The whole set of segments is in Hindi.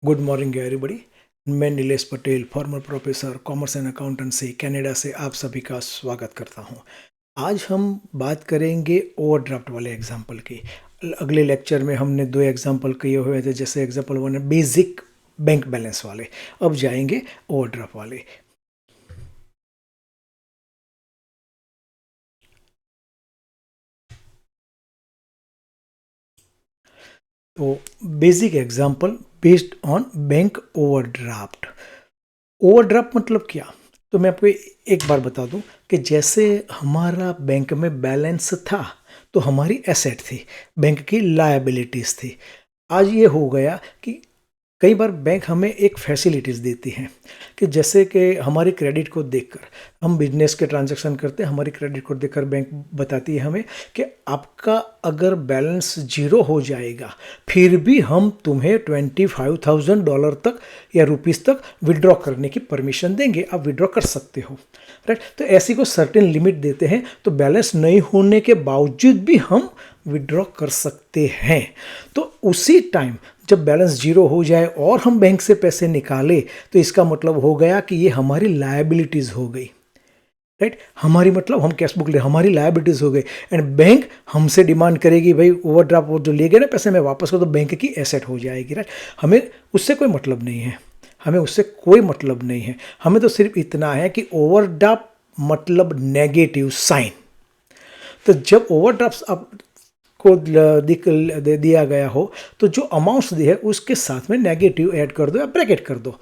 Good morning everybody. मैं Nilesh Patel, former professor commerce and accountancy Canada से आप सभी का स्वागत करता हूं। आज हम बात करेंगे ओवरड्राफ्ट वाले एग्जाम्पल की। अगले लेक्चर में हमने दो एग्जाम्पल किए हुए थे, जैसे एग्जाम्पल वन है बेसिक बैंक बैलेंस वाले। अब जाएंगे ओवरड्राफ्ट वाले। तो basic example based on bank overdraft. Overdraft मतलब क्या? तो मैं आपको एक बार बता दूं कि जैसे हमारा बैंक में बैलेंस था तो हमारी एसेट थी, बैंक की लायबिलिटीज़ थी। आज ये हो गया कि कई बार बैंक हमें एक फैसिलिटीज़ देती हैं कि जैसे कि हमारी क्रेडिट को देखकर हम बिजनेस के ट्रांजैक्शन करते हैं, हमारी क्रेडिट को देखकर बैंक बताती है हमें कि आपका अगर बैलेंस जीरो हो जाएगा फिर भी हम तुम्हें $25,000 तक या रुपीज़ तक विड्रॉ करने की परमिशन देंगे, आप विड्रॉ कर सकते हो। राइट, तो ऐसी को सर्टेन लिमिट देते हैं, तो बैलेंस नहीं होने के बावजूद भी हम विड्रॉ कर सकते हैं। तो उसी टाइम जब बैलेंस जीरो हो जाए और हम बैंक से पैसे निकाले तो इसका मतलब हो गया कि ये हमारी लायबिलिटीज़ हो गई। राइट, हमारी मतलब हम कैश बुक ले, हमारी लायबिलिटीज़ हो गई एंड बैंक हमसे डिमांड करेगी भाई ओवरड्राफ्ट वो जो ले गए ना पैसे मैं वापस करो, तो बैंक की एसेट हो जाएगी। राइट, हमें उससे कोई मतलब नहीं है, हमें उससे कोई मतलब नहीं है। हमें तो सिर्फ इतना है कि ओवरड्राफ्ट मतलब नेगेटिव साइन। तो जब ओवरड्राफ्ट आप को दे दिया गया हो तो जो अमाउंट्स दी है उसके साथ में नेगेटिव ऐड कर दो या ब्रैकेट कर दो।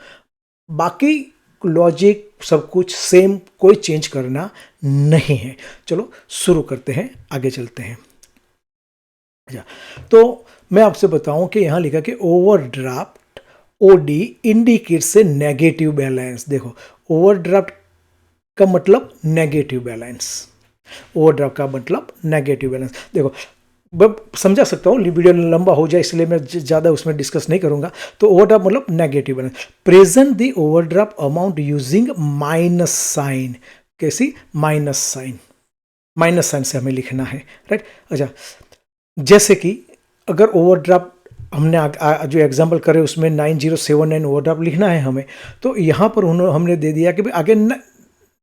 बाकी लॉजिक सब कुछ सेम, कोई चेंज करना नहीं है। चलो शुरू करते हैं, आगे चलते हैं। अच्छा, तो मैं आपसे बताऊं कि यहां लिखा कि overdraft OD indicates a negative balance. देखो, ओवरड्राफ्ट का मतलब नेगेटिव बैलेंस, ओवरड्राफ्ट का मतलब नेगेटिव बैलेंस। देखो, मैं समझा सकता हूँ, वीडियो लंबा हो जाए इसलिए मैं ज़्यादा उसमें डिस्कस नहीं करूँगा। तो ओवरड्राफ्ट मतलब negative balance. Present the overdraft amount using minus sign. कैसी माइनस साइन? माइनस साइन से हमें लिखना है। राइट, अच्छा, जैसे कि अगर ओवरड्राफ्ट हमने जो एग्जाम्पल करे उसमें 9079 ओवरड्राफ्ट लिखना है हमें, तो यहाँ पर हमने दे दिया कि भाई आगे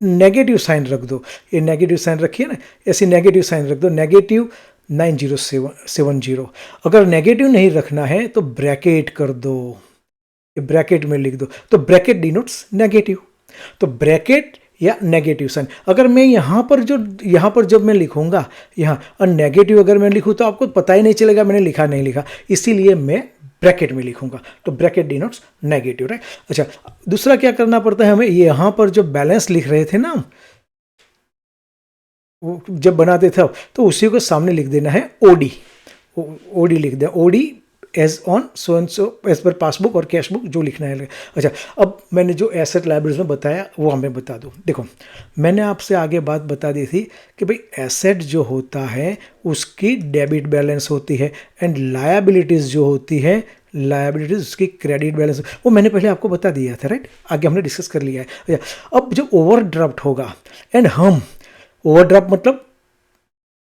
नेगेटिव साइन रख दो। ये नेगेटिव साइन रखिए ना, ऐसी नेगेटिव साइन रख दो, नेगेटिव 9070। अगर नेगेटिव नहीं रखना है तो ब्रैकेट कर दो, ब्रैकेट में लिख दो, तो ब्रैकेट डिनोट्स नेगेटिव। तो ब्रैकेट या नेगेटिव साइन। अगर मैं यहाँ पर जब मैं लिखूंगा यहाँ और नेगेटिव अगर मैं लिखूँ तो आपको पता ही नहीं चलेगा मैंने लिखा नहीं लिखा, इसीलिए मैं ब्रैकेट में लिखूंगा। तो ब्रैकेट डिनोट्स नेगेटिव। राइट, अच्छा, दूसरा क्या करना पड़ता है हमें, यहाँ पर जो बैलेंस लिख रहे थे ना वो जब बनाते थे तो उसी को सामने लिख देना है ओडी। ओडी लिख दें, OD as on so and so as per passbook और कैश बुक जो लिखना है। अच्छा, अब मैंने जो एसेट लाइब्रेरीज में बताया वो हमें बता दूँ। देखो, मैंने आपसे आगे बात बता दी थी कि भाई एसेट जो होता है उसकी डेबिट बैलेंस होती है एंड लायबिलिटीज़ जो होती है, लायबिलिटीज उसकी क्रेडिट बैलेंस, वो मैंने पहले आपको बता दिया था। राइट, आगे हमने डिस्कस कर लिया है। अच्छा, अब जब ओवरड्राफ्ट होगा एंड हम ओवरड्राफ्ट मतलब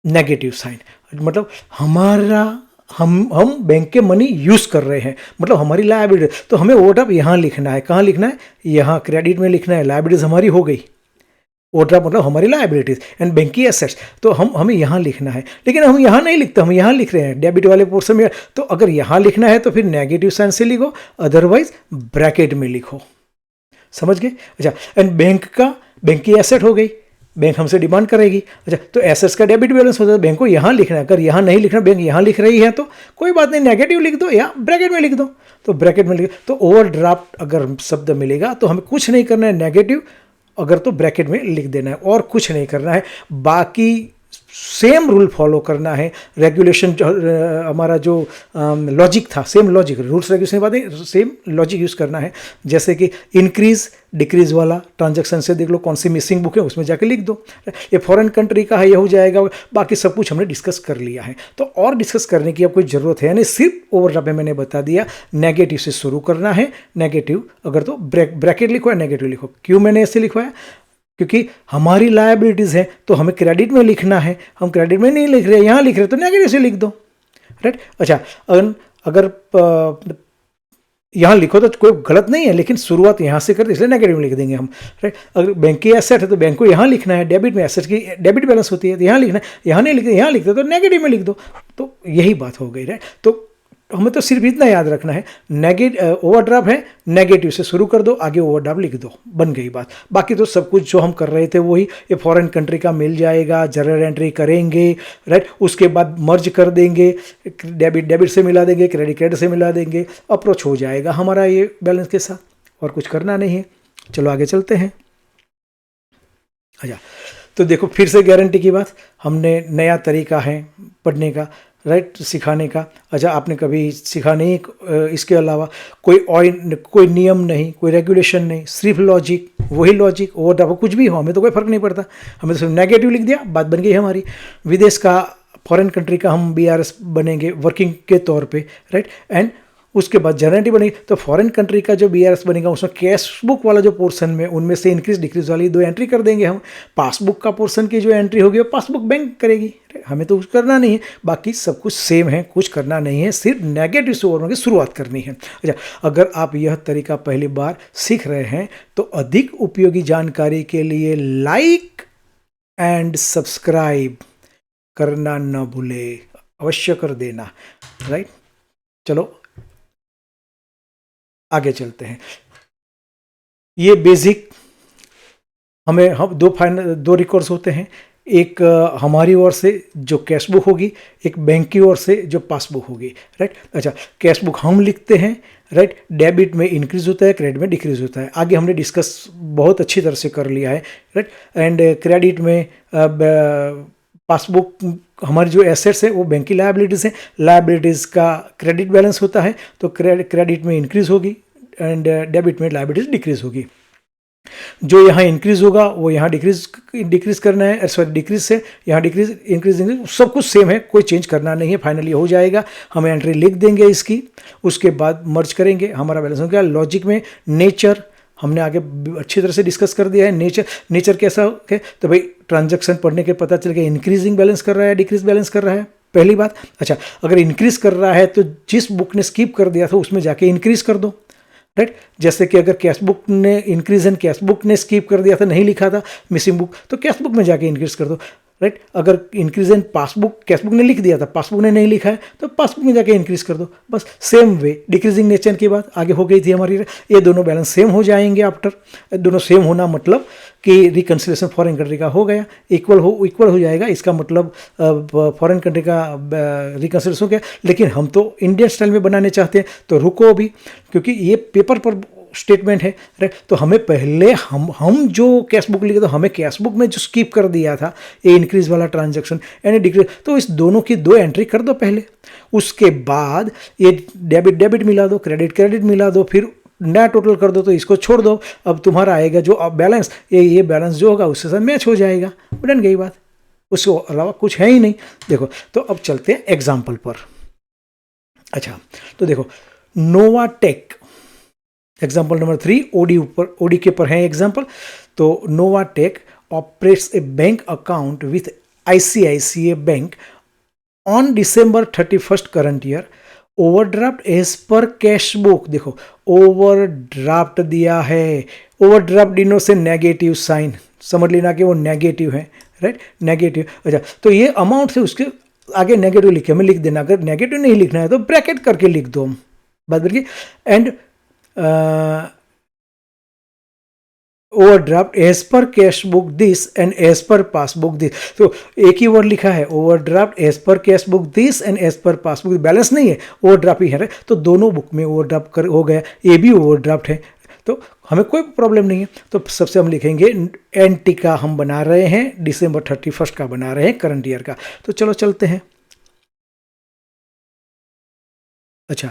नेगेटिव साइन, मतलब हमारा हम बैंक के मनी यूज़ कर रहे हैं, मतलब हमारी लायबिलिटी, तो हमें ओवरड्राफ्ट यहाँ लिखना है। कहाँ लिखना है? यहाँ क्रेडिट में लिखना है। लायबिलिटीज हमारी हो गई, ओवरड्राफ्ट मतलब हमारी लायबिलिटीज एंड बैंक की एसेट्स, तो हमें यहाँ लिखना है। लेकिन हम यहाँ नहीं लिखते, हम यहाँ लिख रहे हैं डेबिट वाले पोर्शन में। तो अगर यहाँ लिखना है तो फिर नेगेटिव साइन से लिखो, अदरवाइज ब्रैकेट में लिखो। समझ गए? अच्छा, एंड बैंक की एसेट हो गई, बैंक हमसे डिमांड करेगी। अच्छा, तो एसेट्स का डेबिट बैलेंस होता है, बैंक को यहाँ लिखना है। अगर यहाँ नहीं लिखना, बैंक यहाँ लिख रही है तो कोई बात नहीं, नेगेटिव लिख दो या ब्रैकेट में लिख दो। तो ब्रैकेट में लिख, तो ओवरड्राफ्ट अगर शब्द मिलेगा तो हमें कुछ नहीं करना है, नेगेटिव अगर तो ब्रैकेट में लिख देना है और कुछ नहीं करना है। बाकी सेम रूल फॉलो करना है, रेगुलेशन हमारा जो लॉजिक था, सेम लॉजिक, रूल्स रेगुलेशन की बात नहीं, सेम लॉजिक यूज़ करना है। जैसे कि इंक्रीज डिक्रीज वाला ट्रांजैक्शन से देख लो कौन सी मिसिंग बुक है, उसमें जाके लिख दो। ये फॉरेन कंट्री का है, ये हो जाएगा। बाकी सब कुछ हमने डिस्कस कर लिया है, तो और डिस्कस करने की अब कोई ज़रूरत है नहीं। सिर्फ ओवरड्राफ्ट में मैंने बता दिया नेगेटिव से शुरू करना है। नेगेटिव अगर तो ब्रैकेट लिखो या नेगेटिव लिखो। क्यों मैंने ऐसे लिखवाया? क्योंकि हमारी लायबिलिटीज़ है तो हमें क्रेडिट में लिखना है, हम क्रेडिट में नहीं लिख रहे, यहाँ लिख रहे तो नेगेटिव से लिख दो। राइट, अच्छा, अगर यहाँ लिखो तो कोई गलत नहीं है, लेकिन शुरुआत यहाँ से करते इसलिए नेगेटिव में लिख देंगे हम, राइट। अगर बैंक की एसेट है तो बैंक को यहाँ लिखना है, डेबिट में एसेट की डेबिट बैलेंस होती है तो यहाँ लिखना है, यहाँ नहीं लिखते, यहाँ लिखते तो नेगेटिव में लिख दो। तो यही बात हो गई, राइट। तो हमें तो सिर्फ इतना याद रखना है, ओवरड्राफ्ट है, नेगेटिव से शुरू कर दो, आगे ओवरड्राफ्ट लिख दो, बन गई बात। बाकी तो सब कुछ जो हम कर रहे थे वही, ये फॉरेन कंट्री का मिल जाएगा, जर्नल एंट्री करेंगे, राइट। उसके बाद मर्ज कर देंगे, डेबिट से मिला देंगे, क्रेडिट से मिला देंगे, अप्रोच हो जाएगा हमारा ये बैलेंस के साथ, और कुछ करना नहीं है। चलो आगे चलते हैं। अच्छा, तो देखो फिर से गारंटी की बात, हमने नया तरीका है पढ़ने का, राइट, सिखाने का। अच्छा, आपने कभी सीखा नहीं, इसके अलावा कोई नियम नहीं, कोई रेगुलेशन नहीं, सिर्फ लॉजिक, वही लॉजिक, ओवरड्राफ्ट कुछ भी हो, हमें तो कोई फर्क नहीं पड़ता, हमें तो सिर्फ नेगेटिव लिख दिया, बात बन गई हमारी। विदेश का, फॉरेन कंट्री का हम बीआरएस बनेंगे वर्किंग के तौर पे, राइट। एंड उसके बाद जर्नल बनेगी, तो फॉरेन कंट्री का जो बीआरएस बनेगा उसमें कैश बुक वाला जो पोर्शन में, उनमें से इंक्रीज डिक्रीज वाली 2 एंट्री कर देंगे हम। पासबुक का पोर्शन की जो एंट्री होगी वो पासबुक बैंक करेगी, हमें तो कुछ करना नहीं है। बाकी सब कुछ सेम है, कुछ करना नहीं है, सिर्फ नेगेटिव से ओवरड्राफ्ट की शुरुआत करनी है। अच्छा, अगर आप यह तरीका पहली बार सीख रहे हैं तो अधिक उपयोगी जानकारी के लिए लाइक एंड सब्सक्राइब करना न भूले, अवश्य कर देना, राइट। चलो आगे चलते हैं। ये बेसिक हम दो रिकॉर्ड्स होते हैं, एक हमारी ओर से जो कैश बुक होगी, एक बैंक की ओर से जो पासबुक होगी, राइट। अच्छा, कैश बुक हम लिखते हैं, राइट, डेबिट में इंक्रीज होता है, क्रेडिट में डिक्रीज होता है, आगे हमने डिस्कस बहुत अच्छी तरह से कर लिया है, राइट। एंड क्रेडिट में पासबुक, हमारी जो एसेट्स है वो बैंक की लायबिलिटीज़ है, लायबिलिटीज़ का क्रेडिट बैलेंस होता है, तो क्रेडिट में इंक्रीज होगी एंड डेबिट में लायबिलिटीज डिक्रीज होगी। जो यहाँ इंक्रीज होगा वो यहाँ डिक्रीज करना है, सॉरी डिक्रीज से यहाँ डिक्रीज, इंक्रीज, सब कुछ सेम है, कोई चेंज करना नहीं है। फाइनली हो जाएगा, हम एंट्री लिख देंगे इसकी, उसके बाद मर्ज करेंगे, हमारा बैलेंस हो गया। लॉजिक में नेचर हमने आगे अच्छी तरह से डिस्कस कर दिया है। नेचर कैसा है, तो भाई ट्रांजैक्शन पढ़ने के पता चल गया इंक्रीजिंग बैलेंस कर रहा है, डिक्रीज बैलेंस कर रहा है, पहली बात। अच्छा, अगर इंक्रीज कर रहा है तो जिस बुक ने स्किप कर दिया था उसमें जाके इंक्रीज कर दो, राइट। जैसे कि अगर कैश बुक ने इंक्रीज एंड कैश बुक ने स्किप कर दिया था, नहीं लिखा था मिसिंग बुक, तो कैश बुक में जाके इंक्रीज कर दो, राइट। अगर increase and passbook, cash book ने लिख दिया था, पासबुक ने नहीं लिखा है, तो पासबुक में जाके इंक्रीज कर दो, बस। सेम वे डिक्रीजिंग नेचर की बात आगे हो गई थी हमारी, ये दोनों बैलेंस सेम हो जाएंगे आफ्टर। दोनों सेम होना मतलब कि रिकन्सिलेशन फॉरेन कंट्री का हो गया, इक्वल हो जाएगा, इसका मतलब फॉरेन कंट्री का रिकन्सिलेशन हो गया। लेकिन हम तो इंडियन स्टाइल में बनाने चाहते हैं, तो रुको अभी, क्योंकि ये पेपर पर स्टेटमेंट है, राइट। तो हमें पहले हम जो कैश बुक लिखे, तो हमें कैश बुक में जो स्किप कर दिया था ये इंक्रीज वाला ट्रांजैक्शन यानी डिक्रीज, तो इस दोनों की 2 एंट्री कर दो पहले, उसके बाद ये डेबिट मिला दो, क्रेडिट मिला दो, फिर नया टोटल कर दो, तो इसको छोड़ दो। अब तुम्हारा आएगा जो बैलेंस, ये बैलेंस जो होगा उसके साथ मैच हो जाएगा, बन गई बात, उसके अलावा कुछ है ही नहीं। देखो, तो अब चलते हैं एग्जाम्पल पर। अच्छा, तो देखो नोवाटेक, एग्जाम्पल नंबर 3, ओडी के पर है एग्जाम्पल। तो Novatech operates a bank account with ICICI bank on December 31st current year, overdraft as per cash book. देखो ओवरड्राफ्ट दिया है, ओवरड्राफ्ट डिनो से नेगेटिव साइन, समझ लेना कि वो नेगेटिव है, राइट, नेगेटिव। अच्छा, तो ये अमाउंट से उसके आगे नेगेटिव लिखे, हमें लिख देना, अगर नेगेटिव नहीं लिखना है तो ब्रैकेट करके लिख दो हम, बात बन गई। And overdraft as per cash book this and as per passbook this, तो एक ही वर्ड लिखा है, overdraft as per cash book this and as per passbook, balance नहीं है, ओवरड्राफ्ट ही है, तो दोनों बुक में ओवरड्राफ्ट हो गया, ये भी ओवरड्राफ्ट है, तो हमें कोई प्रॉब्लम नहीं है। तो सबसे हम लिखेंगे एंटी का हम बना रहे हैं, December 31st का बना रहे हैं, करंट ईयर का। तो चलो चलते हैं। अच्छा,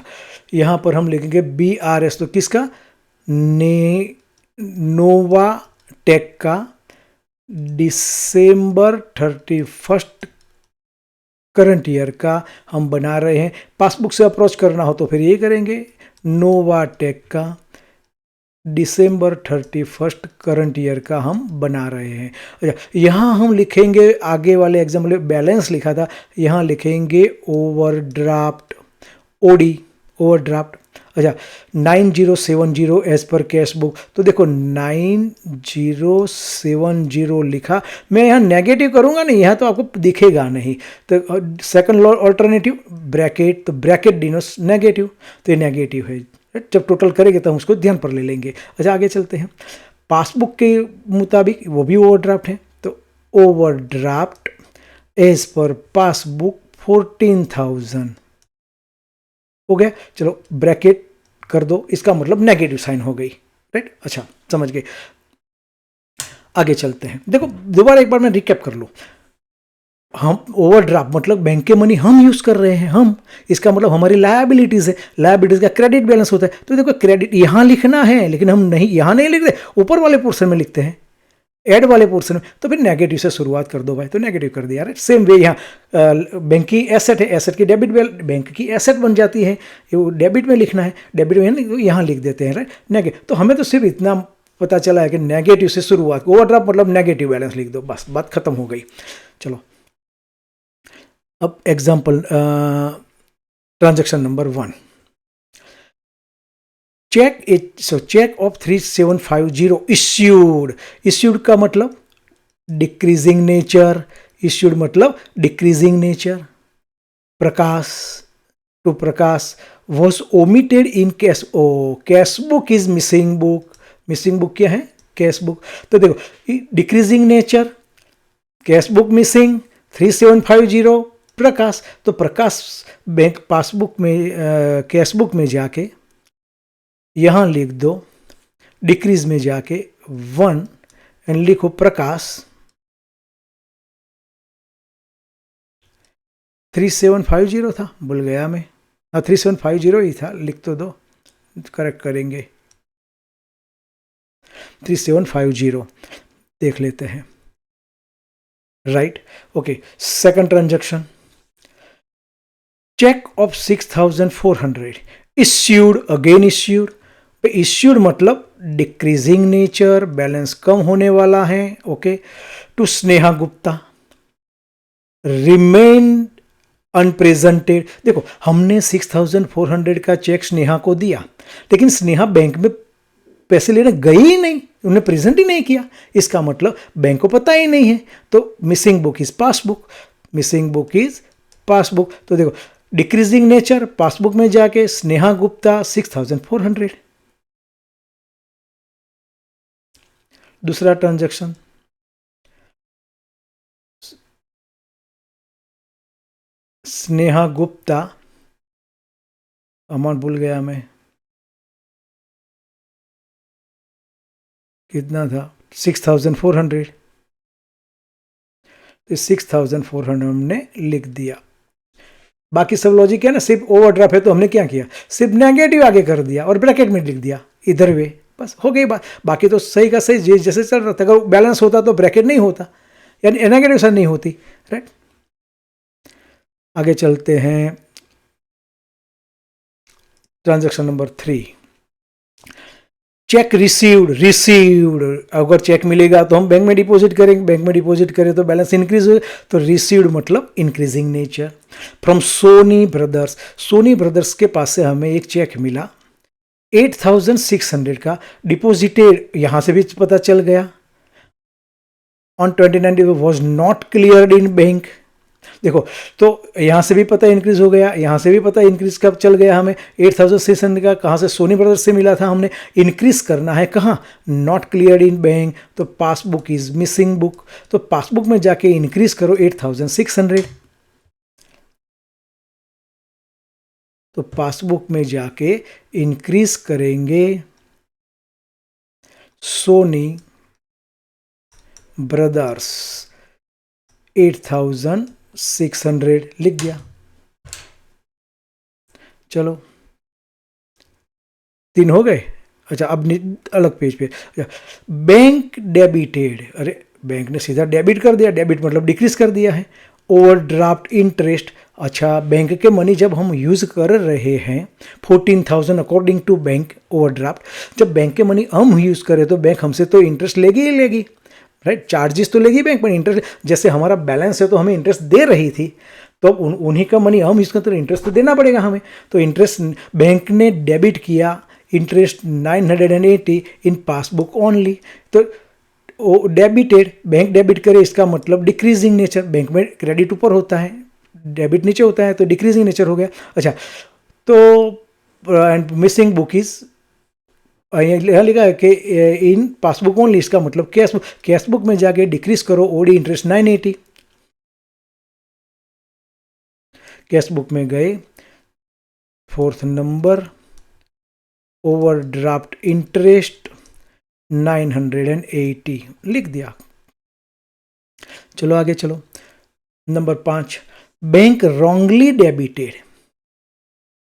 यहाँ पर हम लिखेंगे BRS, तो किसका, नोवाटेक का December 31st करंट ईयर का हम बना रहे हैं। पासबुक से अप्रोच करना हो तो फिर ये करेंगे, नोवाटेक का December 31st करंट ईयर का हम बना रहे हैं। अच्छा, यहाँ हम लिखेंगे, आगे वाले एग्जाम्पल में बैलेंस लिखा था, यहाँ लिखेंगे ओवरड्राफ्ट, ओडी ओवरड्राफ्ट। अच्छा 9070 एज पर कैश बुक, तो देखो 9070 लिखा, मैं यहाँ नेगेटिव करूँगा नहीं, यहाँ तो आपको दिखेगा नहीं, तो सेकंड ऑल्टरनेटिव ब्रैकेट, तो ब्रैकेट डिनोट्स नेगेटिव, तो ये नेगेटिव है। जब टोटल करेंगे तो हम उसको ध्यान पर ले लेंगे। अच्छा आगे चलते हैं, पासबुक के मुताबिक वो भी ओवरड्राफ्ट है, तो ओवरड्राफ्ट एज पर पासबुक 14,000 हो गया। चलो ब्रैकेट कर दो, इसका मतलब नेगेटिव साइन हो गई, राइट। अच्छा समझ गए। आगे चलते हैं, देखो दोबारा एक बार मैं रिकैप कर लूँ। हम ओवरड्राफ्ट मतलब बैंक के मनी हम यूज कर रहे हैं, हम, इसका मतलब हमारी लायबिलिटीज है, लायबिलिटीज का क्रेडिट बैलेंस होता है। तो देखो क्रेडिट यहाँ लिखना है, लेकिन हम नहीं, यहाँ नहीं लिखते, ऊपर वाले पोर्शन में लिखते हैं, ऐड वाले पोर्शन में, तो फिर नेगेटिव से शुरुआत कर दो भाई, तो नेगेटिव कर दिया, राइट। सेम वे यहाँ बैंक की एसेट है, एसेट की डेबिट, बैंक की एसेट बन जाती है, ये डेबिट में लिखना है, डेबिट में यहाँ लिख देते हैं, राइट, नेगेटिव। तो हमें तो सिर्फ इतना पता चला है कि नेगेटिव से शुरुआत, ओवरड्राफ्ट मतलब नेगेटिव बैलेंस लिख दो, बस बात खत्म हो गई। चलो अब example, transaction number 1, cheque of 3750 issued का मतलब डिक्रीजिंग नेचर, इश्यूड मतलब decreasing nature. Prakash, to Prakash was omitted in cash, ओ cash book is missing book, missing book क्या है, कैश बुक। तो देखो decreasing nature, cash book missing, 3750 Prakash, तो प्रकाश बैंक पासबुक में कैश बुक में जाके यहां लिख दो, डिक्रीज में जाके 1 एंड लिखो प्रकाश 3750 था, भूल गया मैं, हाँ 3750 ही था, लिख तो दो, करेक्ट करेंगे 3750 देख लेते हैं, right. Okay second transaction, check of 6400 issued, again issued, issued मतलब डिक्रीजिंग नेचर, बैलेंस कम होने वाला है, okay. To Sneha Gupta, remain unpresented, देखो हमने 6400 का चेक स्नेहा को दिया, लेकिन स्नेहा बैंक में पैसे लेने गई ही नहीं, उन्हें प्रेजेंट ही नहीं किया, इसका मतलब बैंक को पता ही नहीं है, तो missing book is passbook, missing book is passbook. तो देखो डिक्रीजिंग नेचर, पासबुक में जाके स्नेहा गुप्ता 6400। दूसरा ट्रांजैक्शन, स्नेहा गुप्ता, अमाउंट भूल गया मैं, कितना था 6400, तो 6400 हमने लिख दिया। बाकी सब लॉजिक है ना, सिर्फ ओवरड्राफ्ट है तो हमने क्या किया, सिर्फ नेगेटिव आगे कर दिया और ब्रैकेट में लिख दिया इधर वे, बस हो गई बात। बाकी तो सही का सही जैसे चल रहा था, अगर बैलेंस होता तो ब्रैकेट नहीं होता, यानी नेगेटिव साइन नहीं होती, राइट। आगे चलते हैं, ट्रांजैक्शन नंबर 3, चेक रिसीव्ड, अगर चेक मिलेगा तो हम बैंक में डिपॉजिट करेंगे, बैंक में डिपॉजिट करें तो बैलेंस इंक्रीज हो, तो रिसीव्ड मतलब increasing nature. From Soni brothers, Soni brothers के पास से हमें एक चेक मिला 8600 का, डिपॉजिटेड, यहां से भी पता चल गया, on 29 was not cleared in bank. देखो तो यहां से भी पता इंक्रीज हो गया, यहां से भी पता इंक्रीज कब चल गया, हमें 8600 का कहां से, सोनी ब्रदर्स से मिला था, हमने इंक्रीज करना है कहां, नॉट क्लियर इन बैंक, तो पासबुक इज मिसिंग बुक, तो पासबुक में जाके इंक्रीज करो 8600, तो पासबुक में जाके इंक्रीज करेंगे सोनी ब्रदर्स 8600 लिख दिया। चलो 3 हो गए। अच्छा अब अलग पेज पे, बैंक डेबिटेड, अरे बैंक ने सीधा डेबिट कर दिया, डेबिट मतलब डिक्रीज कर दिया है। ओवरड्राफ्ट इंटरेस्ट, अच्छा बैंक के मनी जब हम यूज़ कर रहे हैं 14,000 अकॉर्डिंग टू बैंक ओवरड्राफ्ट, जब बैंक के मनी हम यूज़ करें तो बैंक हमसे तो इंटरेस्ट लेगी ही लेगी, राइट, चार्जेस तो लेगी बैंक पर, इंटरेस्ट जैसे हमारा बैलेंस है तो हमें इंटरेस्ट दे रही थी, तो उन्हीं का मनी हम इसका तो इंटरेस्ट तो देना पड़ेगा हमें। तो इंटरेस्ट बैंक ने डेबिट किया, इंटरेस्ट 980 इन पासबुक ओनली। तो डेबिटेड, बैंक डेबिट करे इसका मतलब डिक्रीजिंग नेचर, बैंक में क्रेडिट ऊपर होता है, डेबिट नीचे होता है, तो डिक्रीजिंग नेचर हो गया। अच्छा, तो मिसिंग बुक इज यहाँ लिखा है कि इन पासबुक ओनली, इसका मतलब कैश बुक में जाके डिक्रीज करो ओडी इंटरेस्ट 980। कैश बुक में गए, फोर्थ नंबर ओवरड्राफ्ट इंटरेस्ट 980 लिख दिया। चलो आगे चलो, number 5, bank wrongly debited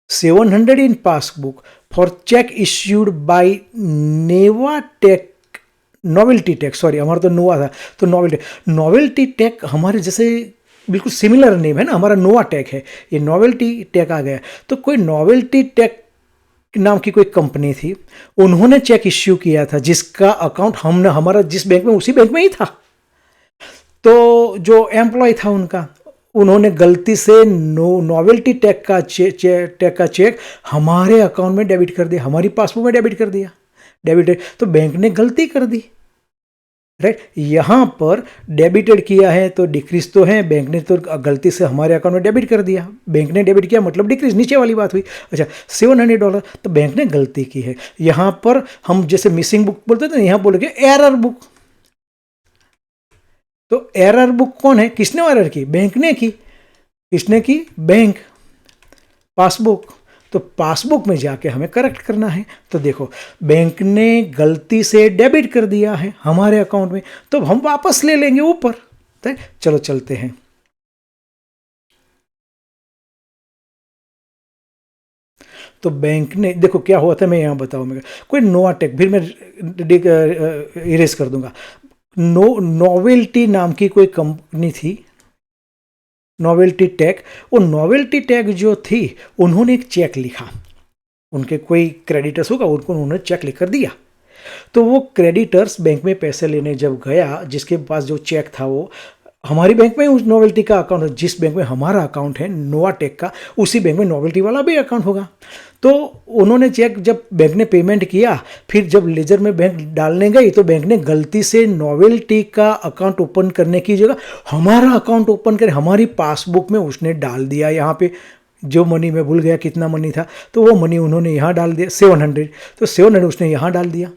700 in passbook for cheque issued by Nevatech novelty tech, sorry हमारा तो नोवा था, तो नोवेल्टी टेक हमारे जैसे बिल्कुल सिमिलर नेम है ना, हमारा नोवा टेक है, ये नोवेल्टी टेक आ गया। तो कोई नोवेल्टी टेक नाम की कोई कंपनी थी, उन्होंने चेक इश्यू किया था जिसका अकाउंट हमने हमारा जिस बैंक में उसी बैंक में ही था। तो जो एम्प्लॉय था उनका, उन्होंने गलती से नोवेल्टी टेक का चेक हमारे अकाउंट में डेबिट कर दिया, हमारी पासबुक में डेबिट कर दिया, डेबिटेड। तो बैंक ने गलती कर दी, राइट। यहां पर डेबिटेड किया है तो डिक्रीज तो है, बैंक ने तो गलती से हमारे अकाउंट में डेबिट कर दिया, बैंक ने डेबिट किया मतलब डिक्रीज, नीचे वाली बात हुई। अच्छा, $700, तो बैंक ने गलती की है। यहां पर हम जैसे मिसिंग बुक बोलते थे, यहां बोलेंगे एरर बुक। तो एरर बुक कौन है, किसने एरर की, बैंक ने की। किसने की, बैंक। पासबुक, तो पासबुक में जाके हमें करेक्ट करना है। तो देखो, बैंक ने गलती से डेबिट कर दिया है हमारे अकाउंट में, तो हम वापस ले लेंगे ऊपर। चलो चलते हैं। तो बैंक ने, देखो क्या हुआ था, मैं यहां बताऊंगा। कोई नोवाटेक, फिर मैं इरेज कर दूंगा। नोवेल्टी नाम की कोई कंपनी थी, नोवेल्टी टेक। वो नोवेल्टी टेक जो थी, उन्होंने एक चेक लिखा, उनके कोई क्रेडिटर्स होगा, उनको उन्होंने चेक लिख कर दिया। तो वो क्रेडिटर्स बैंक में पैसे लेने जब गया, जिसके पास जो चेक था वो हमारी बैंक में उस नोवेल्टी का अकाउंट है, जिस बैंक में हमारा अकाउंट है नोवाटेक का, उसी बैंक में नोवेल्टी वाला भी अकाउंट होगा। तो उन्होंने चेक, जब बैंक ने पेमेंट किया, फिर जब लेजर में बैंक डालने गई, तो बैंक ने गलती से नोवेल्टी का अकाउंट ओपन करने की जगह हमारा अकाउंट ओपन कर हमारी पासबुक में उसने डाल दिया। यहाँ पे जो मनी, मैं भूल गया कितना मनी था, तो वो मनी उन्होंने यहाँ डाल दिया 700, तो 700 उसने यहाँ डाल दिया।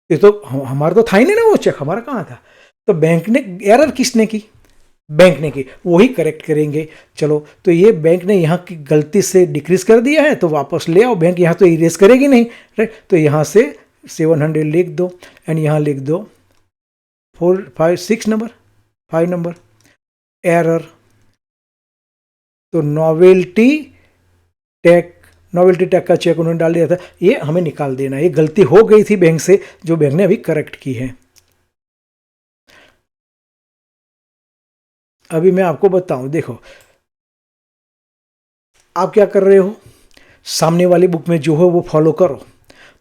ये तो हमारा तो था ही नहीं ना, वो चेक हमारा कहाँ था। तो बैंक ने, एरर किसने की, बैंक ने की, वही करेक्ट करेंगे। चलो, तो ये बैंक ने यहाँ की गलती से डिक्रीज कर दिया है, तो वापस ले आओ, बैंक यहाँ तो इरेज करेगी नहीं, राइट। तो यहाँ से 700 लिख दो, एंड यहाँ लिख दो 6 नंबर, 5 नंबर एरर। तो नोवेल्टी टेक का चेक उन्होंने डाल दिया था, ये हमें निकाल देना, ये गलती हो गई थी बैंक से, जो बैंक ने अभी करेक्ट की है। अभी मैं आपको बताऊं, देखो आप क्या कर रहे हो, सामने वाली बुक में जो हो वो फॉलो करो।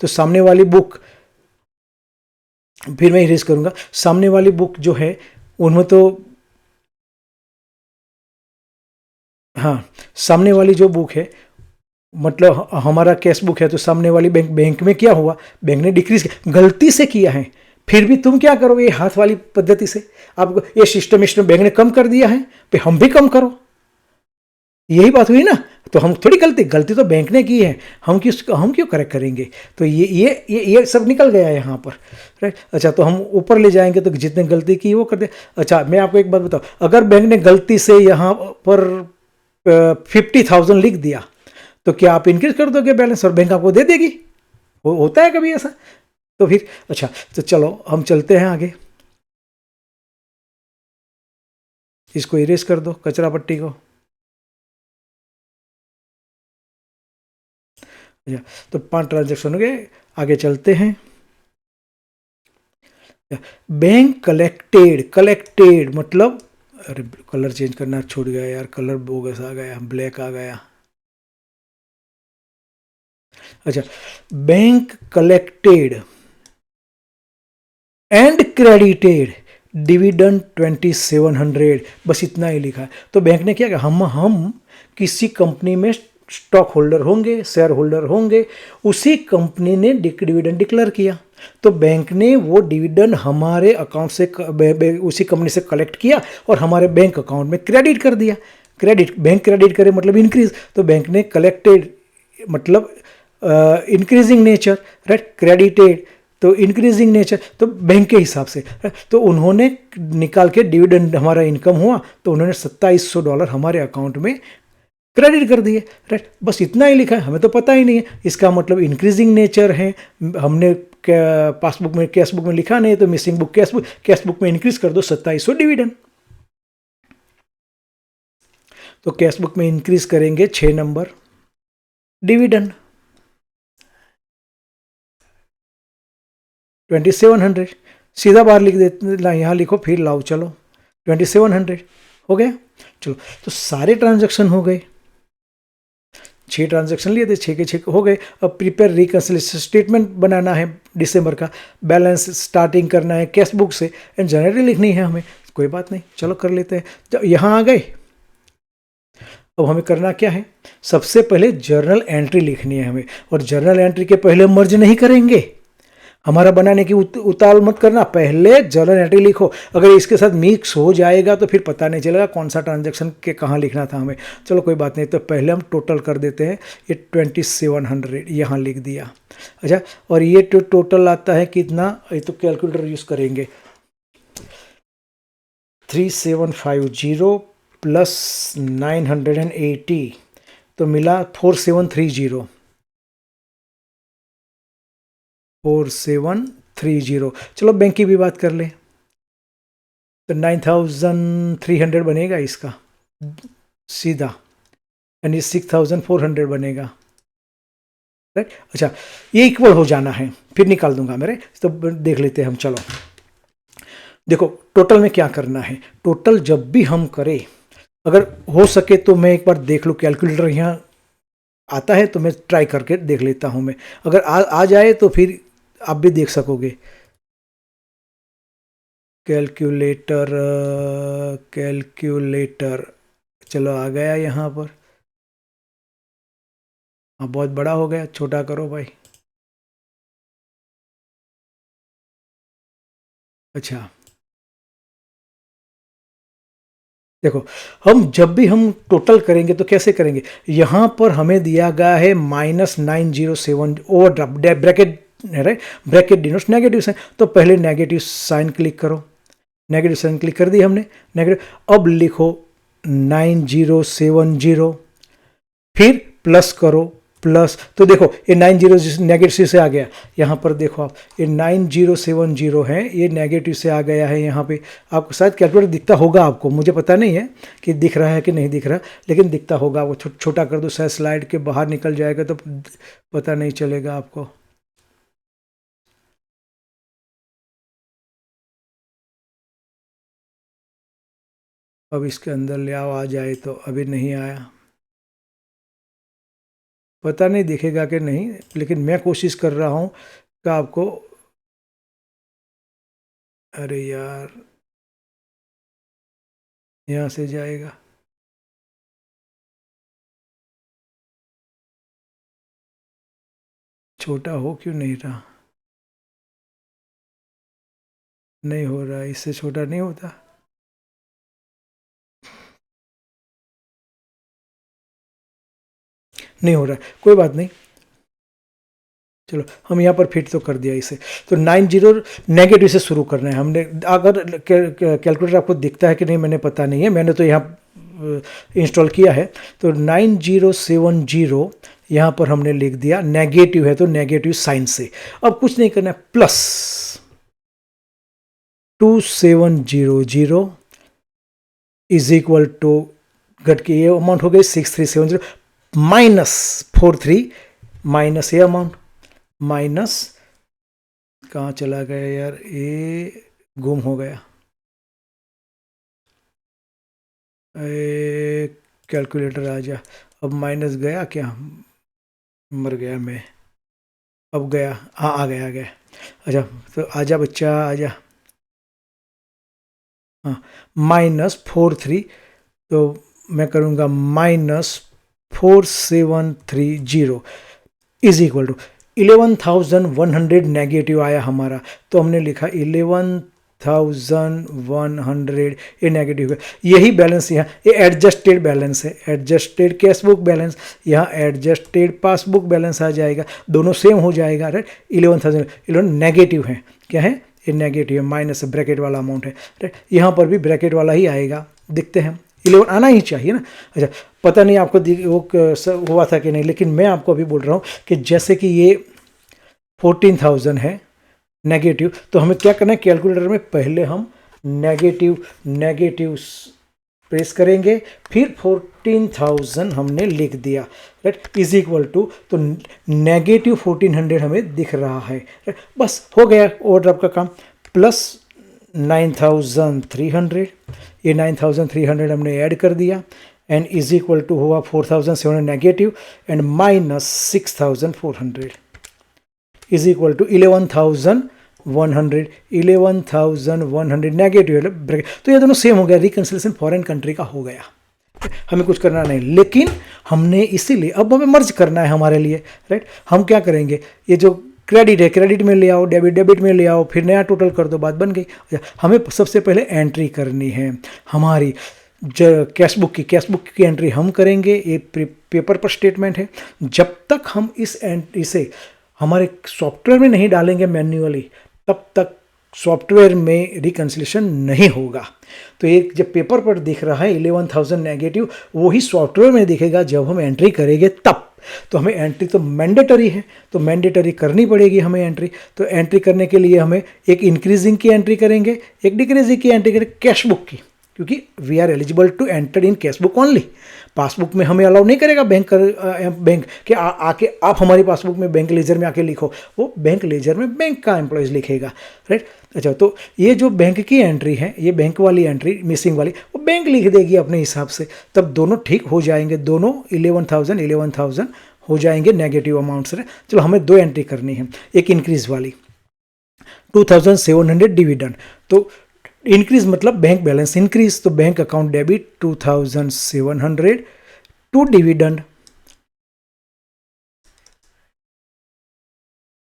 तो सामने वाली बुक, फिर मैं इरेज करूंगा, सामने वाली बुक जो है उनमें तो, हाँ, सामने वाली जो बुक है, मतलब हमारा कैश बुक है, तो सामने वाली बैंक में क्या हुआ, बैंक ने डिक्रीज किया, गलती से किया है। फिर भी तुम क्या करोगे, ये हाथ वाली पद्धति से, आपको ये सिस्टम बैंक ने कम कर दिया है, तो हम भी कम करो, यही बात हुई ना। तो हम थोड़ी गलती तो बैंक ने की है, हम क्यों करेक्ट करेंगे। तो ये सब निकल गया है यहाँ पर, राइट। अच्छा, तो हम ऊपर ले जाएंगे, तो जितने गलती की वो कर दे। अच्छा, मैं आपको एक बात बताऊँ, अगर बैंक ने गलती से यहाँ पर 50,000 लिख दिया, तो क्या आप इंक्रीज कर दोगे बैलेंस और बैंक आपको दे देगी, होता है कभी ऐसा। तो फिर अच्छा, तो चलो हम चलते हैं आगे, इसको इरेज कर दो, कचरा पट्टी को। अच्छा, तो 5 ट्रांजेक्शन हो गए, आगे चलते हैं। बैंक कलेक्टेड मतलब, अरे कलर चेंज करना छूट गया यार, कलर बोगस आ गया, ब्लैक आ गया। अच्छा, bank collected and credited dividend 2700, बस इतना ही लिखा है। तो बैंक ने क्या किया, हम किसी कंपनी में स्टॉक होल्डर होंगे, शेयर होल्डर होंगे, उसी कंपनी ने डिविडेंड डिक्लेयर किया, तो बैंक ने वो डिविडेंड हमारे अकाउंट से उसी कंपनी से कलेक्ट किया और हमारे बैंक अकाउंट में क्रेडिट कर दिया। क्रेडिट, बैंक क्रेडिट करे मतलब इंक्रीज, तो बैंक ने कलेक्टेड मतलब इंक्रीजिंग नेचर, राइट, क्रेडिटेड तो इंक्रीजिंग नेचर, तो बैंक के हिसाब से, तो उन्होंने निकाल के डिविडेंड हमारा इनकम हुआ तो उन्होंने $2700 हमारे अकाउंट में क्रेडिट कर दिए, राइट, बस इतना ही लिखा है, हमें तो पता ही नहीं है इसका मतलब इंक्रीजिंग नेचर है। हमने पासबुक में, कैश बुक में लिखा नहीं है, तो मिसिंग बुक कैश बुक में इंक्रीज कर दो 2700 डिविडेंड। तो कैश बुक में इंक्रीज करेंगे 6 नंबर डिविडेंड 2700, सीधा बाहर लिख देते, यहाँ लिखो, फिर लाओ, चलो 2700 हो गया। चलो, तो सारे ट्रांजैक्शन हो गए, 6 ट्रांजैक्शन लिए थे, 6 के 6 हो गए। अब प्रिपेयर रिकंसिलिएशन स्टेटमेंट बनाना है दिसंबर का, बैलेंस स्टार्टिंग करना है कैश बुक से, एंड जनरली लिखनी है हमें, कोई बात नहीं, चलो कर लेते हैं। जब यहाँ आ गए, अब हमें करना क्या है, सबसे पहले जर्नल एंट्री लिखनी है हमें, और जर्नल एंट्री के पहले मर्ज नहीं करेंगे, हमारा बनाने की उताल मत करना, पहले जर्नल एंट्री लिखो। अगर इसके साथ मिक्स हो जाएगा तो फिर पता नहीं चलेगा कौन सा ट्रांजैक्शन के कहाँ लिखना था हमें। चलो कोई बात नहीं, तो पहले हम टोटल कर देते हैं, ये 2700 यहाँ लिख दिया। अच्छा, और ये टोटल आता है कितना, ये तो कैलकुलेटर यूज़ करेंगे, 3750 प्लस 980 तो मिला 4730, 4730। चलो बैंक की भी बात कर ले, तो 9300 बनेगा इसका सीधा, यानी 6400 बनेगा, राइट। अच्छा, ये इक्वल हो जाना है, फिर निकाल दूंगा मेरे, तो देख लेते हैं हम। चलो देखो, टोटल में क्या करना है, टोटल जब भी हम करें, अगर हो सके तो मैं एक बार देख लूँ, कैलकुलेटर यहाँ आता है तो मैं ट्राई करके देख लेता हूँ मैं, अगर आ जाए तो फिर आप भी देख सकोगे। कैलकुलेटर, कैलकुलेटर, चलो आ गया यहाँ पर, हाँ बहुत बड़ा हो गया, छोटा करो भाई। अच्छा, देखो, हम जब भी हम टोटल करेंगे तो कैसे करेंगे, यहाँ पर हमें दिया गया है -907 ओवरड्राफ्ट, ब्रैकेट है, right, bracket denotes negative sign, तो पहले नेगेटिव साइन क्लिक करो, नेगेटिव साइन क्लिक कर दी हमने, नेगेटिव, अब लिखो 9070, फिर प्लस करो, प्लस, तो देखो ये 90 नेगेटिव से आ गया, यहाँ पर देखो आप, ये 9070 है, ये नेगेटिव से आ गया है यहाँ पे, आपको शायद कैलकुलेटर दिखता होगा, आपको, मुझे पता नहीं है कि दिख रहा है कि नहीं दिख रहा, लेकिन दिखता होगा, वो छोटा कर दो, शायद स्लाइड के बाहर निकल जाएगा तो पता नहीं चलेगा आपको। अब इसके अंदर ले आओ, आ जाए तो, अभी नहीं आया, पता नहीं दिखेगा कि नहीं, लेकिन मैं कोशिश कर रहा हूँ कि आपको, अरे यार, यहाँ से जाएगा, छोटा हो क्यों नहीं रहा, नहीं हो रहा, इससे छोटा नहीं होता, नहीं हो रहा है, कोई बात नहीं, चलो हम यहाँ पर फिट तो कर दिया इसे। तो 90 नेगेटिव से शुरू करना है हमने, अगर कैलकुलेटर आपको दिखता है कि नहीं मैंने पता नहीं है, मैंने तो यहाँ इंस्टॉल किया है, तो 9070 यहाँ पर हमने लिख दिया, नेगेटिव है तो नेगेटिव साइन से, अब कुछ नहीं करना है, प्लस 2700 इज इक्वल टू, घट के ये अमाउंट हो गई 6370, -43, माइनस ये अमाउंट, माइनस, कहाँ चला गया यार, ये गुम हो गया, कैलकुलेटर आ जा, अब माइनस गया क्या, मर गया मैं, अब गया, हाँ आ गया, आ गया। अच्छा, तो आजा बच्चा आजा, हाँ, -43, तो मैं करूँगा -4730 इज इक्वल टू 11,100 नेगेटिव आया हमारा, तो हमने लिखा 11,100 ये नेगेटिव है। यही बैलेंस यहाँ ये एडजस्टेड बैलेंस है, एडजस्टेड कैश बुक बैलेंस, यहाँ एडजस्टेड पासबुक बैलेंस आ जाएगा, दोनों सेम हो जाएगा, राइट। 11,011 नेगेटिव है, क्या है ये नेगेटिव है, माइनस ब्रैकेट वाला अमाउंट है, राइट। यहाँ पर भी ब्रैकेट वाला ही आएगा, देखते हैं 11 आना ही चाहिए ना। अच्छा, पता नहीं आपको वो हुआ था कि नहीं, लेकिन मैं आपको अभी बोल रहा हूँ कि जैसे कि ये 14,000 है नेगेटिव, तो हमें क्या करना है, कैलकुलेटर में पहले हम नेगेटिव प्रेस करेंगे, फिर 14,000 हमने लिख दिया, राइट, इज इक्वल टू, तो नेगेटिव 1400 हमें दिख रहा है, राइट? बस हो गया ओवरड्राफ्ट का काम। प्लस 9,300, ये 9,300 हमने ऐड कर दिया, एंड इज इक्वल टू हुआ 4,700 negative, and minus 6,400 is equal to 11,100 negative, तो ये दोनों सेम हो गया, रिकंसिलिएशन फॉरेन कंट्री का हो गया, हमें कुछ करना नहीं। लेकिन हमने इसीलिए अब हमें मर्ज करना है हमारे लिए, राइट। हम क्या करेंगे, ये जो क्रेडिट है क्रेडिट में ले आओ, डेबिट में ले आओ, फिर नया टोटल कर दो, बात बन गई। हमें सबसे पहले एंट्री करनी है हमारी कैश बुक की एंट्री हम करेंगे, ये पेपर पर स्टेटमेंट है। जब तक हम इसे हमारे सॉफ्टवेयर में नहीं डालेंगे मैन्युअली, तब तक सॉफ्टवेयर में रिकंसिलिएशन नहीं होगा। तो एक जब पेपर पर दिख रहा है 11,000 नेगेटिव, वही सॉफ्टवेयर में दिखेगा जब हम एंट्री करेंगे तब। तो हमें एंट्री तो मैंडेटरी है, तो मैंडेटरी करनी पड़ेगी हमें एंट्री। तो एंट्री करने के लिए हमें एक इंक्रीजिंग की एंट्री करेंगे, एक डिक्रीजिंग की एंट्री करेंगे कैश बुक की, क्योंकि we are eligible to enter in cash book only. Passbook में हमें अलाउ नहीं करेगा बैंक कि आके आप हमारी पासबुक में बैंक लेजर में आके लिखो, वो बैंक लेजर में बैंक का एम्प्लॉयज़ लिखेगा, राइट। अच्छा, तो ये जो बैंक की एंट्री है, ये बैंक वाली एंट्री मिसिंग वाली, वो बैंक लिख देगी अपने हिसाब से, तब दोनों ठीक हो जाएंगे, दोनों 11,000 हो जाएंगे नेगेटिव अमाउंट से। चलो, हमें दो एंट्री करनी है, एक इंक्रीज वाली 2,700 डिविडेंड, तो इंक्रीज मतलब बैंक बैलेंस इंक्रीज, तो bank account debit 2,700 to dividend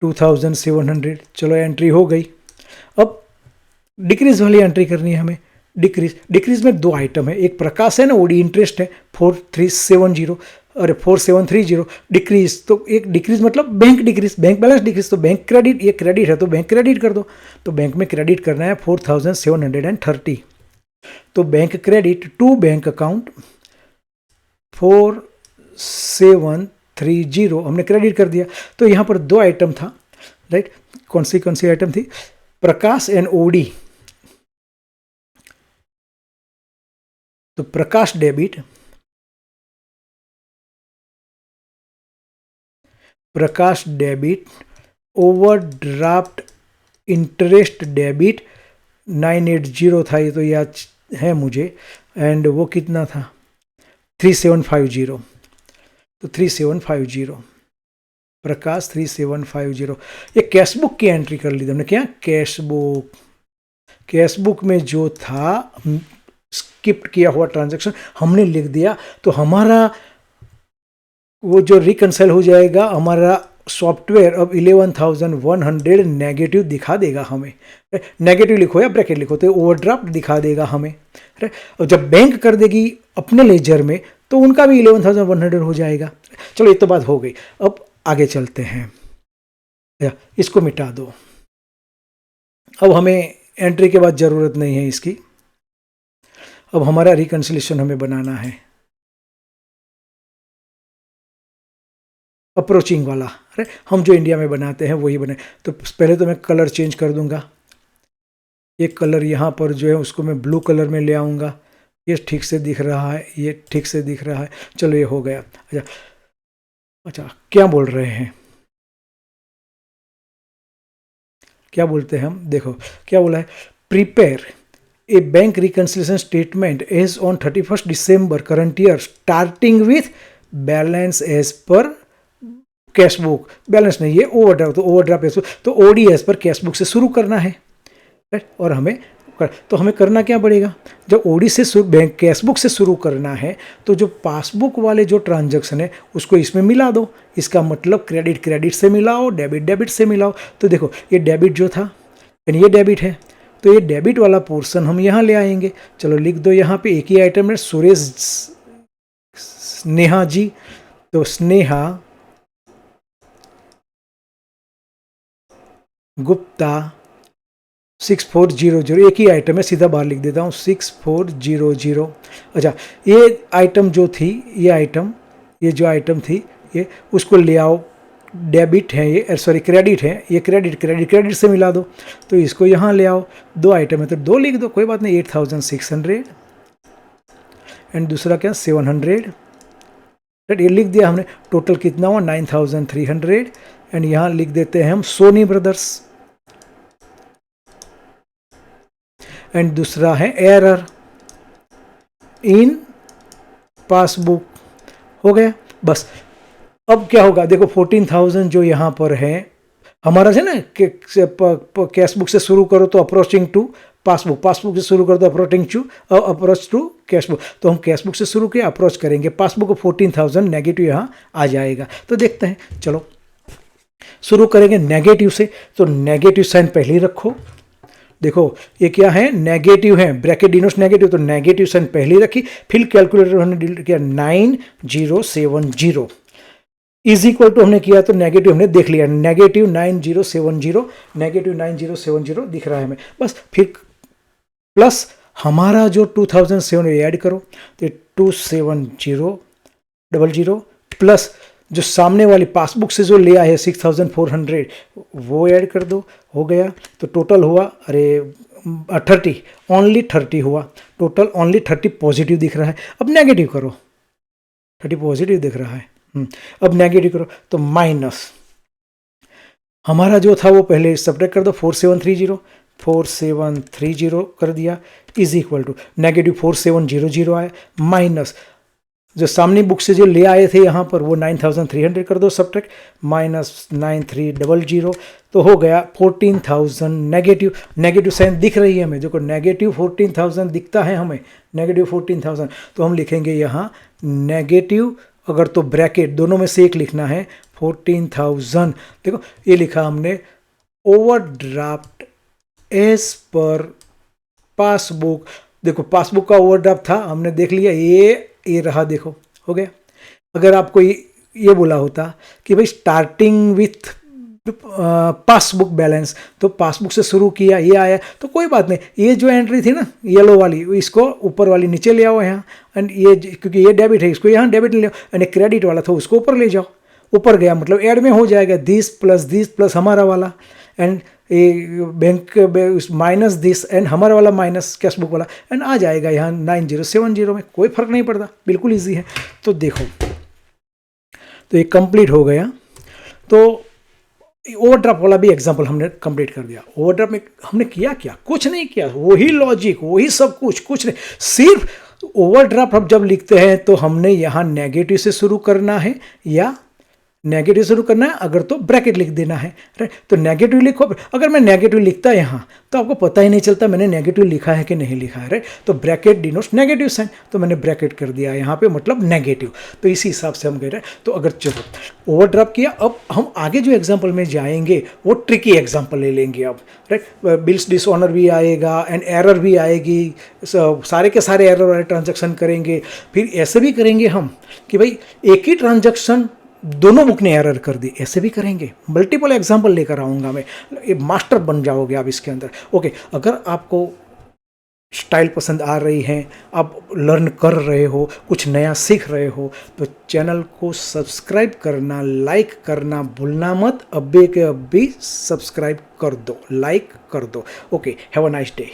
2,700। चलो, एंट्री हो गई। अब डिक्रीज वाली एंट्री करनी है हमें। डिक्रीज में दो आइटम है, एक प्रकाश है ना, ओडी इंटरेस्ट है 4,370 और 4,730। डिक्रीज तो एक डिक्रीज मतलब bank decrease, bank balance decrease, तो बैंक क्रेडिट, ये क्रेडिट है तो बैंक क्रेडिट कर दो। तो बैंक में क्रेडिट करना है 4,730, तो bank credit to bank account 4,730 हमने क्रेडिट कर दिया। तो यहाँ पर दो आइटम था, राइट। कौन सी आइटम थी, प्रकाश एंड ओडी। तो Prakash debit, overdraft interest debit 980 था, ये तो याद है मुझे, एंड वो कितना था 3,750, तो 3,750 प्रकाश 3,750। ये कैश बुक की एंट्री कर ली हमने, क्या कैश बुक में जो था स्किप किया हुआ ट्रांजैक्शन हमने लिख दिया, तो हमारा वो जो रिकंसाइल हो जाएगा, हमारा सॉफ्टवेयर अब 11,100 नेगेटिव दिखा देगा हमें। नेगेटिव लिखो या ब्रैकेट लिखो, तो ओवरड्राफ्ट दिखा देगा हमें। और जब बैंक कर देगी अपने लेजर में, तो उनका भी 11,100 हो जाएगा। चलो, ये तो बात हो गई। अब आगे चलते हैं, इसको मिटा दो। अब हमें एंट्री के बाद ज़रूरत नहीं है इसकी। अब हमारा रिकंसिलिएशन हमें बनाना है, अप्रोचिंग वाला। अरे, हम जो इंडिया में बनाते हैं वही बने। तो पहले तो मैं कलर चेंज कर दूंगा, ये कलर यहाँ पर जो है उसको मैं ब्लू कलर में ले आऊँगा। ये ठीक से दिख रहा है, ये ठीक से दिख रहा है। चलो, ये हो गया। अच्छा, क्या बोल रहे हैं, क्या बोलते हैं हम, देखो क्या बोला है, prepare a bank reconciliation statement as on 31 December current year starting with balance as per cash book. Balance नहीं है, ओवरड्राफ्ट, तो ओवरड्राफ्ट तो OD as per cash book से शुरू करना है, राइट। और हमें तो हमें करना क्या पड़ेगा, जब ओडी से बैंक कैशबुक से शुरू करना है तो जो पासबुक वाले जो ट्रांजैक्शन है उसको इसमें मिला दो। इसका मतलब क्रेडिट क्रेडिट से मिलाओ, डेबिट डेबिट से मिलाओ। तो देखो ये डेबिट जो था यानी ये डेबिट है, तो ये डेबिट वाला पोर्शन हम यहाँ ले आएंगे। चलो लिख दो, यहाँ पे एक ही आइटम है, सुरेश स्नेहा जी, तो स्नेहा गुप्ता 6400, एक ही आइटम है, सीधा बाहर लिख देता हूँ 6400। अच्छा ये आइटम जो थी, ये आइटम, ये जो आइटम थी ये, उसको ले आओ, डेबिट है ये, सॉरी क्रेडिट है ये, क्रेडिट क्रेडिट क्रेडिट से मिला दो। तो इसको यहाँ ले आओ, दो आइटम है तो दो लिख दो, कोई बात नहीं। 8600 एंड दूसरा क्या 700, ये लिख दिया हमने। टोटल कितना हुआ 9300 एंड यहाँ लिख देते हैं हम सोनी ब्रदर्स। एंड दूसरा है एरर इन पासबुक, हो गया बस। अब क्या होगा देखो 14000 जो यहाँ पर है हमारा है ना, कैशबुक से शुरू करो तो अप्रोचिंग टू पासबुक, पासबुक से शुरू करो तो अप्रोच टू कैशबुक। तो हम कैशबुक से शुरू किया, अप्रोच करेंगे पासबुक को 14000 नेगेटिव यहाँ आ जाएगा। तो देखते हैं, चलो शुरू करेंगे नेगेटिव से। तो नेगेटिव साइन पहले ही रखो, देखो ये क्या है नेगेटिव है, ब्रैकेट डिनोट्स नेगेटिव, तो नेगेटिव साइन पहले ही रखी। फिर कैलकुलेटर हमने डिलीट किया 9070 इज इक्वल टू हमने किया तो नेगेटिव हमने देख लिया, नेगेटिव 9070, नेगेटिव 9070 दिख रहा है हमें बस। फिर प्लस हमारा जो 2007 ऐड करो, तो 27000 प्लस जो सामने वाली पासबुक से जो ले आए है 6400 वो ऐड कर दो, हो गया। तो टोटल हुआ अरे 30, ओनली 30 हुआ टोटल, ओनली 30 पॉजिटिव दिख रहा है। अब नेगेटिव करो, 30 पॉजिटिव दिख रहा है। अब नेगेटिव करो तो माइनस हमारा जो था वो पहले सब्ट्रैक्ट कर दो, 4730 कर दिया इज इक्वल टू नेगेटिव 4700 आया, माइनस जो सामने बुक से जो ले आए थे यहाँ पर वो 9300 कर दो सब्ट्रैक्ट, माइनस 9300, तो हो गया 14000 नेगेटिव। नेगेटिव साइन दिख रही है हमें, देखो नेगेटिव 14000 दिखता है हमें, नेगेटिव 14000। तो हम लिखेंगे यहाँ नेगेटिव, अगर तो ब्रैकेट दोनों में से एक लिखना है 14000। देखो ये लिखा हमने ओवरड्राफ्ट एज पर पासबुक। देखो पासबुक का ओवरड्राफ्ट था, हमने देख लिया, ये रहा, देखो हो गया। अगर आपको ये बोला होता कि भाई स्टार्टिंग विथ पासबुक बैलेंस, तो पासबुक से शुरू किया, ये आया तो कोई बात नहीं। ये जो एंट्री थी ना येलो वाली, इसको ऊपर वाली नीचे ले आओ यहाँ, एंड ये क्योंकि ये डेबिट है इसको यहाँ डेबिट ले आओ, एंड क्रेडिट वाला था उसको ऊपर ले जाओ, ऊपर गया मतलब ऐड में हो जाएगा दिस प्लस हमारा वाला, and bank minus this and हमारा वाला माइनस कैशबुक वाला, एंड आ जाएगा यहाँ 9070 में, कोई फर्क नहीं पड़ता, बिल्कुल इजी है। तो देखो तो ये कंप्लीट हो गया। तो ओवरड्राफ्ट वाला भी एग्जांपल हमने कंप्लीट कर दिया। ओवरड्राफ्ट में हमने किया क्या, कुछ नहीं किया, वही लॉजिक वही सब कुछ नहीं, सिर्फ ओवरड्राफ्ट हम जब लिखते हैं तो हमने यहाँ नेगेटिव से शुरू करना है या नेगेटिव शुरू करना है, अगर तो ब्रैकेट लिख देना है, राइट। तो नेगेटिव लिखो, अगर मैं नेगेटिव लिखता यहाँ तो आपको पता ही नहीं चलता मैंने नेगेटिव लिखा है कि नहीं लिखा है, राइट। तो ब्रैकेट डिनोट्स नेगेटिव साइन, तो मैंने ब्रैकेट कर दिया यहाँ पे, मतलब नेगेटिव। तो इसी हिसाब से हम कह रहे हैं। तो अगर चलो ओवरड्राफ्ट किया, अब हम आगे जो एग्जाम्पल में जाएंगे वो ट्रिकी एग्जाम्पल ले लेंगे अब, राइट। बिल्स डिसऑनर भी आएगा एंड एरर भी आएगी, सारे के सारे एरर वाले ट्रांजेक्शन करेंगे। फिर ऐसे भी करेंगे हम कि भाई एक ही ट्रांजेक्शन दोनों बुक ने एरर कर दी, ऐसे भी करेंगे। मल्टीपल एग्जाम्पल लेकर आऊँगा मैं, ये मास्टर बन जाओगे आप इसके अंदर। ओके, अगर आपको स्टाइल पसंद आ रही है, आप लर्न कर रहे हो, कुछ नया सीख रहे हो, तो चैनल को सब्सक्राइब करना, लाइक करना भूलना मत। अभी के अभी सब्सक्राइब कर दो, लाइक कर दो। Okay, have a nice day.